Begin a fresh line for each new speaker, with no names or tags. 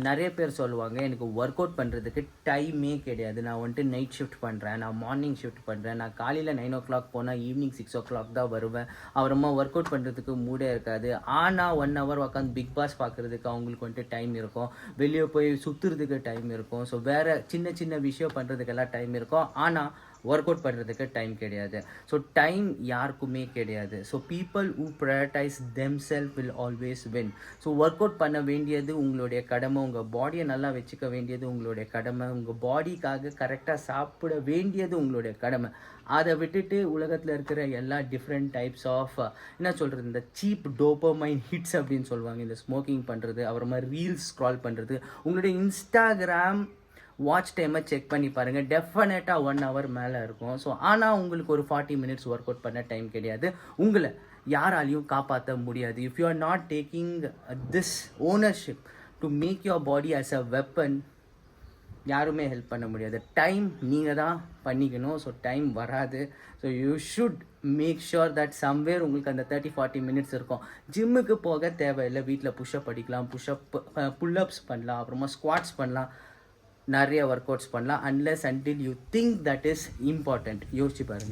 நிறைய பேர் சொல்லுவாங்க எனக்கு ஒர்க் அவுட் பண்ணுறதுக்கு டைமே கிடையாது, நான் வந்துட்டு நைட் ஷிஃப்ட் பண்ணுறேன், நான் மார்னிங் ஷிஃப்ட் பண்ணுறேன், நான் காலையில் 9 o'clock போனால் ஈவினிங் 6 o'clock தான் வருவேன், அப்புறமா ஒர்க் அவுட் பண்ணுறதுக்கு மூடே இருக்காது. ஆனால் 1 hour உட்காந்து பிக் பாஸ் பார்க்குறதுக்கு அவங்களுக்கு வந்துட்டு டைம் இருக்கும், வெளியே போய் சுற்றுறதுக்கு டைம் இருக்கும், ஸோ வேறு சின்ன சின்ன விஷயம் பண்ணுறதுக்கெல்லாம் டைம் இருக்கும். ஆனால் ஒர்க் அவுட் பண்ணுறதுக்கு டைம் கிடையாது. ஸோ டைம் யாருக்குமே கிடையாது. So people who prioritise themselves will always win. So work out பண்ண வேண்டியது உங்களுடைய கடமை, உங்கள் பாடியை நல்லா வச்சுக்க வேண்டியது உங்களுடைய கடமை, உங்கள் பாடிக்காக கரெக்டாக சாப்பிட வேண்டியது உங்களுடைய கடமை. அதை விட்டுட்டு உலகத்தில் இருக்கிற எல்லா டிஃப்ரெண்ட் டைப்ஸ் ஆஃப் என்ன சொல்கிறது, இந்த சீப் டோபமைன் ஹிட்ஸ் அப்படின்னு சொல்லுவாங்க, இந்த ஸ்மோக்கிங் பண்ணுறது, அப்புறமா ரீல்ஸ் ஸ்க்ரால் பண்ணுறது, உங்களுடைய இன்ஸ்டாகிராம் வாட்ச் டைமை செக் பண்ணி பாருங்கள், டெஃபினட்டாக 1 hour மேலே இருக்கும். ஸோ ஆனால் உங்களுக்கு ஒரு 40 minutes ஒர்க் அவுட் பண்ண டைம் கிடையாது, உங்களை யாராலையும் காப்பாற்ற முடியாது. If you are not taking this ownership to make your body as a weapon, யாருமே ஹெல்ப் பண்ண முடியாது. டைம் நீங்கள் தான் பண்ணிக்கணும். ஸோ டைம் வராது. So you should make sure that somewhere உங்களுக்கு அந்த 30-40 minutes இருக்கும். ஜிம்முக்கு போக தேவையில்லை, வீட்டில் புஷ்அப் அடிக்கலாம், புல்லப்ஸ் பண்ணலாம், அப்புறமா ஸ்குவாட்ஸ் பண்ணலாம், நிறைய ஒர்க் அவுட்ஸ் பண்ணலாம். Unless until you think that is important. யோசிச்சு பாருங்கள்.